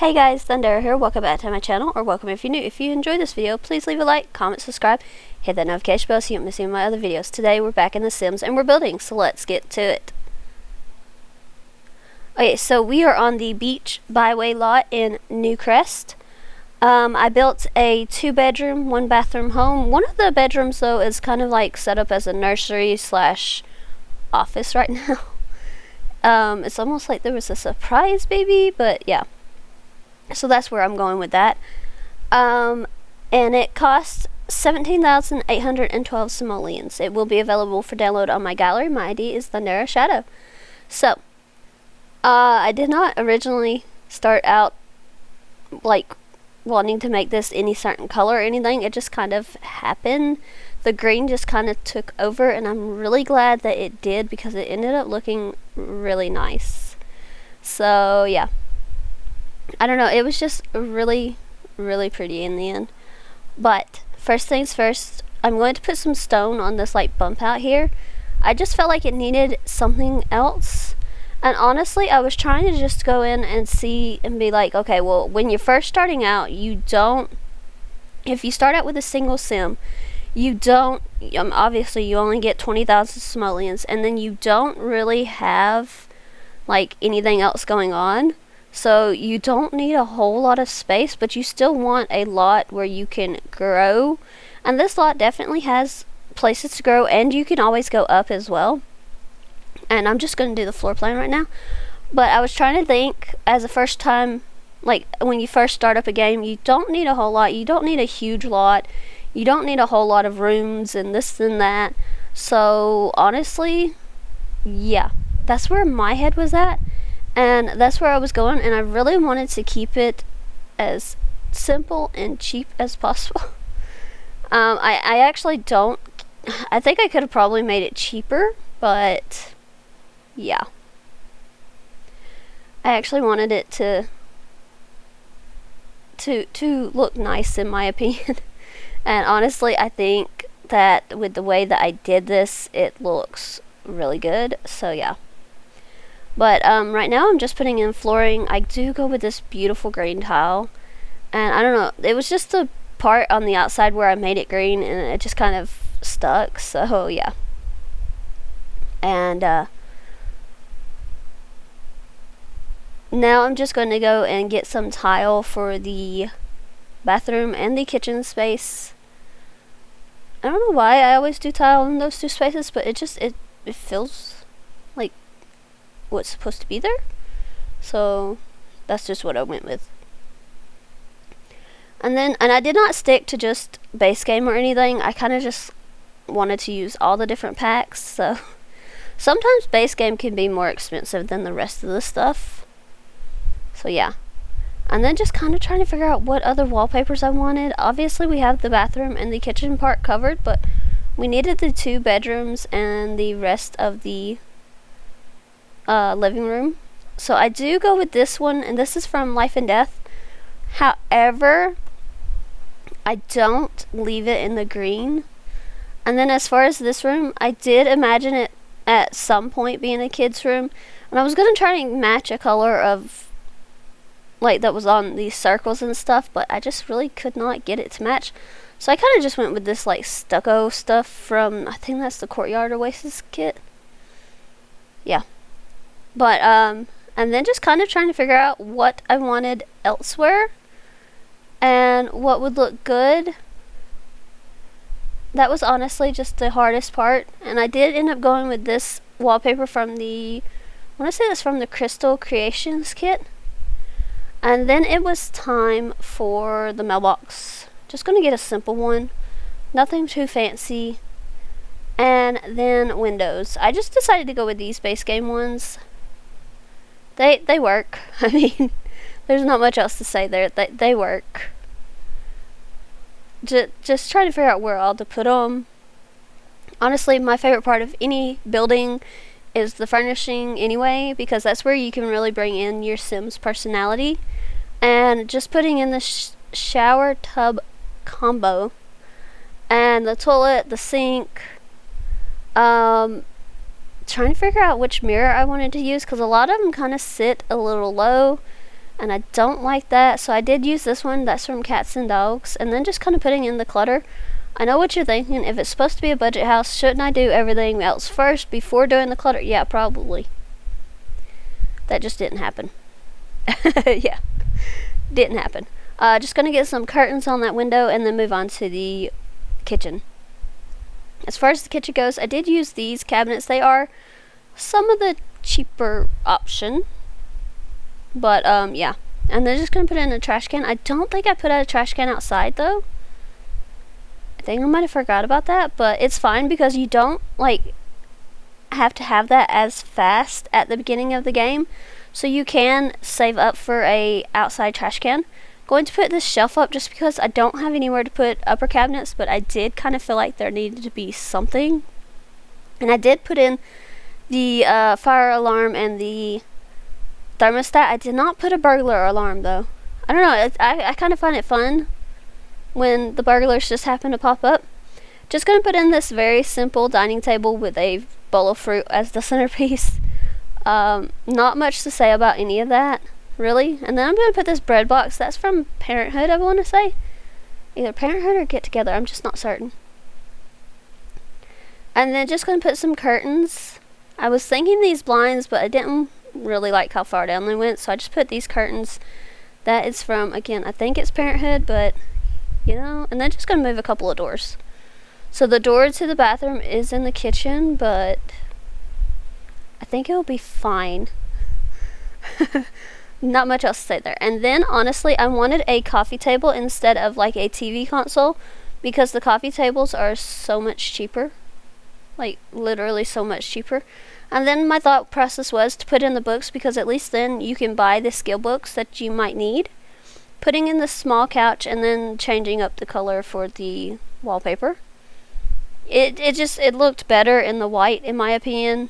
Hey guys, Thundera here. Welcome back to my channel, or welcome if you're new. If you enjoyed this video, please leave a like, comment, subscribe, hit that notification bell so you don't miss any of my other videos. Today we're back in The Sims and we're building, so let's get to it. Okay, so we are on the Beach Byway lot in Newcrest. I built a 2-bedroom, 1-bathroom home. One of the bedrooms though is kind of like set up as a nursery slash office right now. It's almost like there was a surprise baby, but yeah. So that's where I'm going with that. And it costs 17,812 simoleons. It will be available for download on my gallery. My ID is Thundera Shadow. So, I did not originally start out like wanting to make this any certain color or anything. It just kind of happened. The green just kind of took over, and I'm really glad that it did because it ended up looking really nice. So, yeah. I don't know, it was just really, really pretty in the end. But first things first, I'm going to put some stone on this like bump out here. I just felt like it needed something else. And honestly, I was trying to just go in and see and be like, okay, well, when you're first starting out, if you start out with a single sim, you don't, obviously you only get 20,000 simoleons, and then you don't really have like anything else going on. So you don't need a whole lot of space, but you still want a lot where you can grow. And this lot definitely has places to grow, and you can always go up as well. And I'm just going to do the floor plan right now. But I was trying to think, as a first time, like when you first start up a game, you don't need a whole lot. You don't need a huge lot. You don't need a whole lot of rooms and this and that. So honestly, yeah, that's where my head was at. And that's where I was going, and I really wanted to keep it as simple and cheap as possible. I actually don't, I think I could have probably made it cheaper, but yeah. I actually wanted it to look nice, in my opinion. And honestly, I think that with the way that I did this, it looks really good, so yeah. But right now I'm just putting in flooring. I do go with this beautiful green tile, and I don't know, it was just the part on the outside where I made it green and it just kind of stuck, so yeah. And now I'm just going to go and get some tile for the bathroom and the kitchen space. I don't know why I always do tile in those two spaces, but it feels like what's supposed to be there, so that's just what I went with. And I did not stick to just base game or anything. I kind of just wanted to use all the different packs, so sometimes base game can be more expensive than the rest of the stuff, so yeah. And then just kind of trying to figure out what other wallpapers I wanted. Obviously we have the bathroom and the kitchen part covered, but we needed the 2 bedrooms and the rest of the living room. So I do go with this one, and this is from Life and Death. However, I don't leave it in the green. And then as far as this room, I did imagine it at some point being a kid's room, and I was going to try and match a color of like that was on these circles and stuff, but I just really could not get it to match. So I kind of just went with this like stucco stuff from, I think that's the Courtyard Oasis kit. Yeah. But and then just kind of trying to figure out what I wanted elsewhere and what would look good. That was honestly just the hardest part, and I did end up going with this wallpaper from the, I want to say that's from the Crystal Creations kit. And then it was time for the mailbox. Just gonna get a simple one, nothing too fancy. And then windows. I just decided to go with these base game ones. They work. I mean, there's not much else to say there. They work. Just trying to figure out where all to put them. Honestly, my favorite part of any building is the furnishing anyway, because that's where you can really bring in your Sims personality. And just putting in the shower tub combo and the toilet, the sink, trying to figure out which mirror I wanted to use, because a lot of them kind of sit a little low, and I don't like that, so I did use this one that's from Cats and Dogs. And then just kind of putting in the clutter. I know what you're thinking. If it's supposed to be a budget house, shouldn't I do everything else first before doing the clutter? Yeah, probably. That just didn't happen. Yeah, didn't happen. Just gonna get some curtains on that window and then move on to the kitchen. As far as the kitchen goes, I did use these cabinets. They are some of the cheaper option, but yeah. And they're just gonna put it in a trash can. I don't think I put out a trash can outside though. I think I might have forgot about that, but it's fine because you don't like have to have that as fast at the beginning of the game, so you can save up for a outside trash can. Going to put this shelf up just because I don't have anywhere to put upper cabinets, but I did kind of feel like there needed to be something. And I did put in the fire alarm and the thermostat. I did not put a burglar alarm though. I don't know, I kind of find it fun when the burglars just happen to pop up. Just gonna put in this very simple dining table with a bowl of fruit as the centerpiece. Not much to say about any of that, really. And then I'm gonna put this bread box. That's from Parenthood, I want to say. Either Parenthood or Get Together, I'm just not certain. And then just gonna put some curtains. I was thinking these blinds, but I didn't really like how far down they went, so I just put these curtains. That is from, again, I think it's Parenthood, but you know. And then just gonna move a couple of doors. So the door to the bathroom is in the kitchen, but I think it will be fine. Not much else to say there. And then honestly, I wanted a coffee table instead of like a TV console, because the coffee tables are so much cheaper. Like literally so much cheaper. And then my thought process was to put in the books, because at least then you can buy the skill books that you might need. Putting in the small couch and then changing up the color for the wallpaper. It looked better in the white, in my opinion.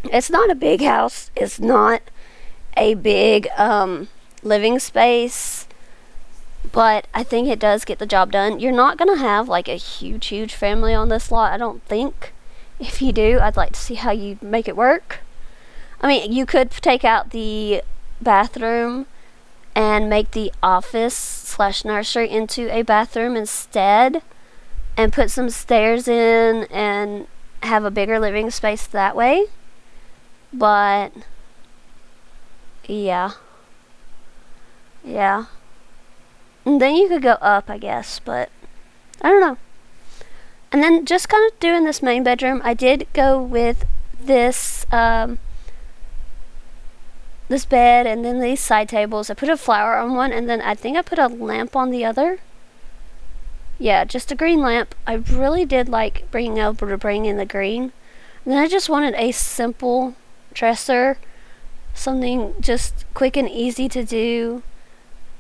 It's not a big house. It's not a big living space, but I think it does get the job done. You're not gonna have like a huge family on this lot, I don't think. If you do, I'd like to see how you make it work. I mean, you could take out the bathroom and make the office / nursery into a bathroom instead, and put some stairs in and have a bigger living space that way. But yeah. And then you could go up, I guess, but I don't know. And then just kind of doing this main bedroom, I did go with this this bed and then these side tables. I put a flower on one, and then I think I put a lamp on the other. Yeah, just a green lamp. I really did like being able to bring in the green. And then I just wanted a simple dresser, something just quick and easy to do.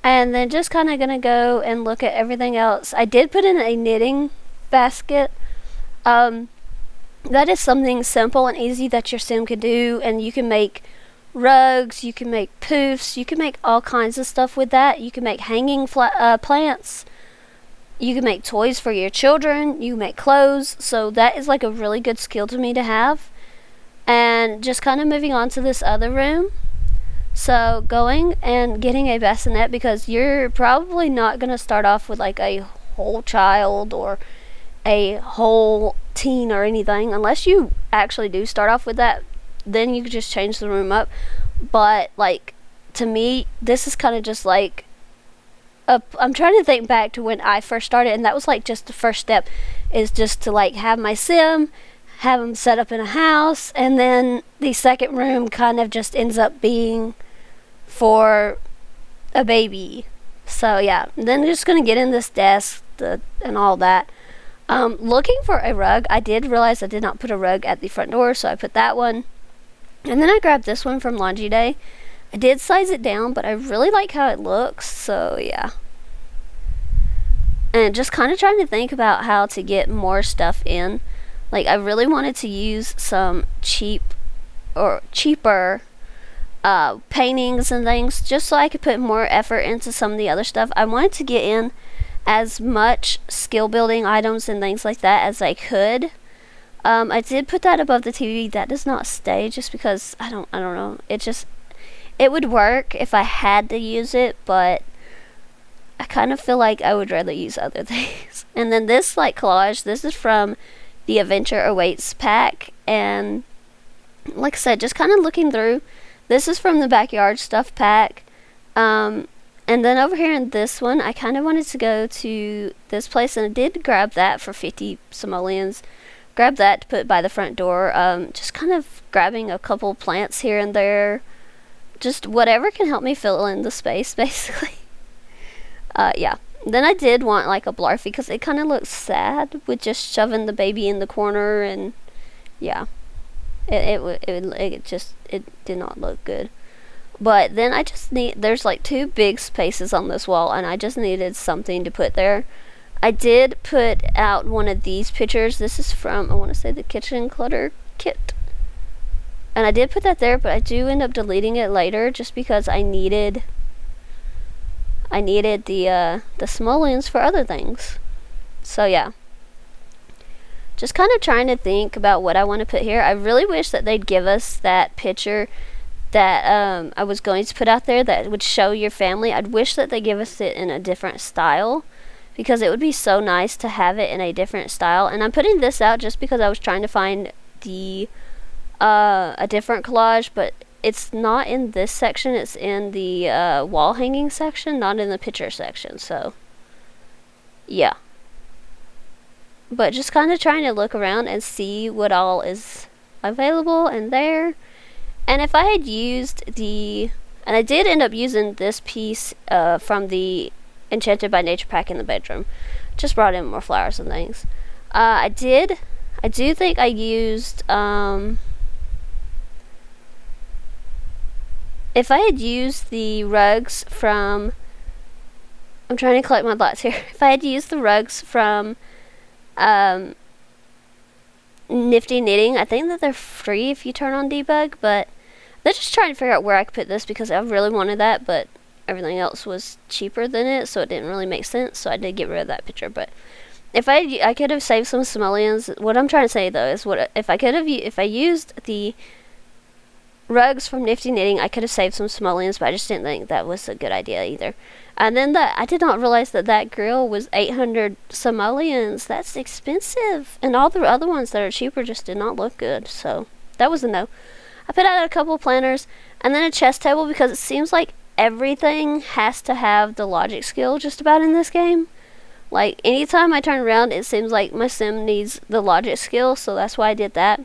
And then just kind of gonna go and look at everything else. I did put in a knitting basket. That is something simple and easy that your sim could do, and you can make rugs, you can make poofs, you can make all kinds of stuff with that. You can make hanging plants. You can make toys for your children. You can make clothes. So that is like a really good skill to me to have. And just kind of moving on to this other room. So going and getting a bassinet, because you're probably not going to start off with like a whole child or a whole teen or anything. Unless you actually do start off with that, then you could just change the room up. But like, to me, this is kind of just like, I'm trying to think back to when I first started, and that was like just the first step, is just to like have my sim, have them set up in a house, and then the second room kind of just ends up being for a baby. So yeah, then just gonna get in this desk and all that. Looking for a rug, I did realize I did not put a rug at the front door, so I put that one. And then I grabbed this one from Laundry Day. I did size it down, but I really like how it looks, so yeah. And just kind of trying to think about how to get more stuff in. Like, I really wanted to use some cheaper paintings and things, just so I could put more effort into some of the other stuff. I wanted to get in as much skill building items and things like that as I could. I did put that above the TV. That does not stay, just because I don't know. it would work if I had to use it, but I kind of feel like I would rather use other things. And then this like collage, this is from the Adventure Awaits pack, and like I said, just kind of looking through, this is from the Backyard Stuff pack. And then over here in this one, I kind of wanted to go to this place, and I did grab that for 50 simoleons. Grab that to put by the front door. Just kind of grabbing a couple plants here and there. Just whatever can help me fill in the space, basically. Yeah. Then I did want like a Blarfy, because it kind of looks sad with just shoving the baby in the corner, and yeah. It did not look good. But then I just there's like 2 big spaces on this wall, and I just needed something to put there. I did put out one of these pictures. This is from, I want to say, the Kitchen Clutter Kit. And I did put that there, but I do end up deleting it later just because I needed the simoleons for other things. So yeah. Just kind of trying to think about what I want to put here. I really wish that they'd give us that picture that I was going to put out there that would show your family. I'd wish that they give us it in a different style, because it would be so nice to have it in a different style. And I'm putting this out just because I was trying to find the a different collage, but it's not in this section. It's in the wall hanging section, not in the picture section. So yeah. But just kind of trying to look around and see what all is available in there. And if I had used and I did end up using this piece from the Enchanted by Nature pack in the bedroom. Just brought in more flowers and things. I do think I used, if I had used the rugs from, I'm trying to collect my thoughts here. If I had used the rugs from Nifty Knitting, I think that they're free if you turn on debug, but they're just trying to figure out where I could put this, because I really wanted that, but everything else was cheaper than it, so it didn't really make sense, so I did get rid of that picture. But if I could have saved some simoleons. What I'm trying to say though is, if I used the rugs from Nifty Knitting, I could have saved some simoleons, but I just didn't think that was a good idea either. And then I did not realize that grill was 800 simoleons. That's expensive, and all the other ones that are cheaper just did not look good, so that was a no. I put out a couple planners and then a chess table, because it seems like everything has to have the logic skill just about in this game. Like, anytime I turn around, it seems like my sim needs the logic skill, so that's why I did that.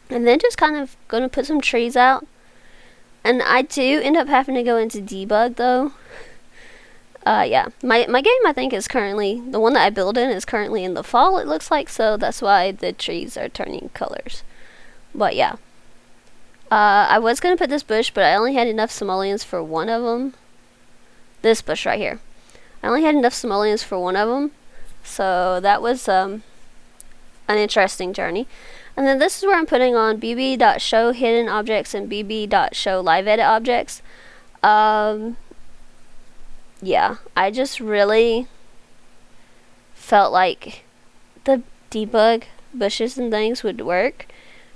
And then just kind of gonna put some trees out. And I do end up having to go into debug though. Yeah, my game, I think, is currently, the one that I build in is currently in the fall, it looks like, so that's why the trees are turning colors. But yeah. I was going to put this bush, but I only had enough simoleons for one of them. This bush right here. I only had enough simoleons for one of them. So that was an interesting journey. And then this is where I'm putting on bb.show hidden objects and bb.show live edit objects. Yeah, I just really felt like the debug bushes and things would work.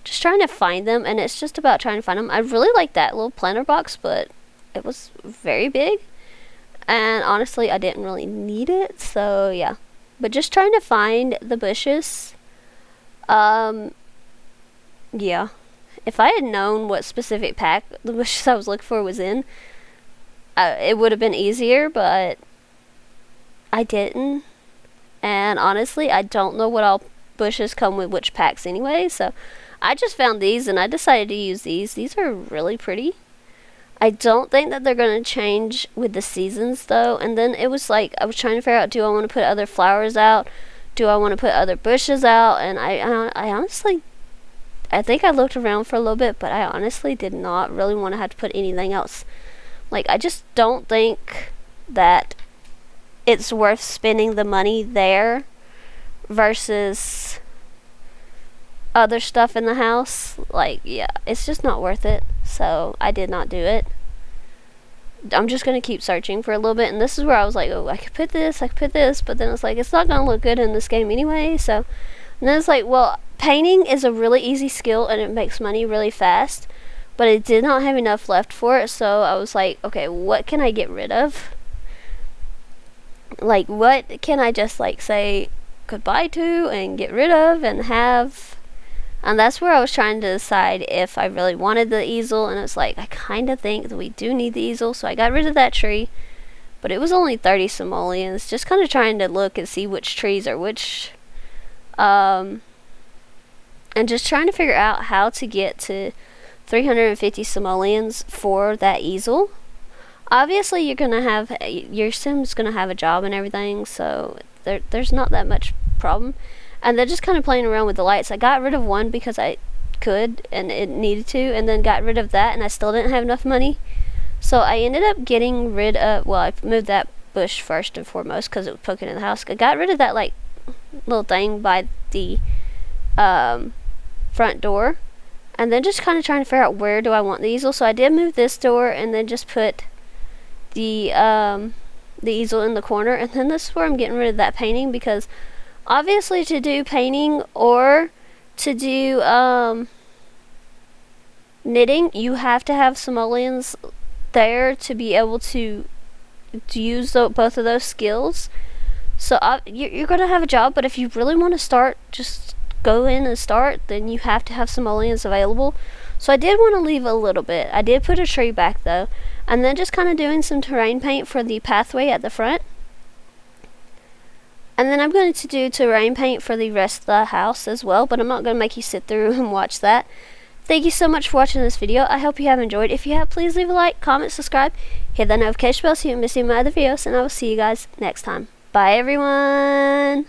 Just trying to find them, and it's just about trying to find them. I really like that little planter box, but it was very big, and honestly I didn't really need it, so yeah. But just trying to find the bushes. Yeah, if I had known what specific pack the bushes I was looking for was in, it would have been easier, but I didn't. And honestly, I don't know what all bushes come with which packs anyway, so I just found these and I decided to use these. These are really pretty. I don't think that they're going to change with the seasons though. And then it was like, I was trying to figure out, do I want to put other flowers out? Do I want to put other bushes out? And I honestly, I think I looked around for a little bit, but I honestly did not really want to have to put anything else. Like, I just don't think that it's worth spending the money there versus other stuff in the house. Like, yeah, it's just not worth it. So I did not do it. I'm just gonna keep searching for a little bit, and this is where I was like, oh, I could put this, but then it's like, it's not gonna look good in this game anyway. So, and then it's like, well, painting is a really easy skill and it makes money really fast, but I did not have enough left for it, so I was like, okay, what can I get rid of? Like, what can I just like say goodbye to and get rid of and have? And that's where I was trying to decide if I really wanted the easel, and it's like, I kind of think that we do need the easel, so I got rid of that tree, but it was only 30 simoleons, just kind of trying to look and see which trees are which, and just trying to figure out how to get to 350 simoleons for that easel. Obviously, you're gonna have, your sim's gonna have a job and everything, so there's not that much problem. And they're just kind of playing around with the lights. I got rid of one because I could and it needed to, and then got rid of that, and I still didn't have enough money. So I ended up getting rid of, well, I moved that bush first and foremost because it was poking in the house. I got rid of that like little thing by the front door, and then just kind of trying to figure out where do I want the easel. So I did move this door and then just put the easel in the corner, and then this is where I'm getting rid of that painting, because obviously to do painting or to do knitting, you have to have simoleons there to be able to use both of those skills. So you're going to have a job, but if you really want to start, just go in and start, then you have to have simoleons available. So I did want to leave a little bit. I did put a tree back though, and then just kind of doing some terrain paint for the pathway at the front. And then I'm going to do terrain paint for the rest of the house as well, but I'm not going to make you sit through and watch that. Thank you so much for watching this video. I hope you have enjoyed. If you have, please leave a like, comment, subscribe, hit that notification bell so you don't miss any of my other videos, and I will see you guys next time. Bye everyone!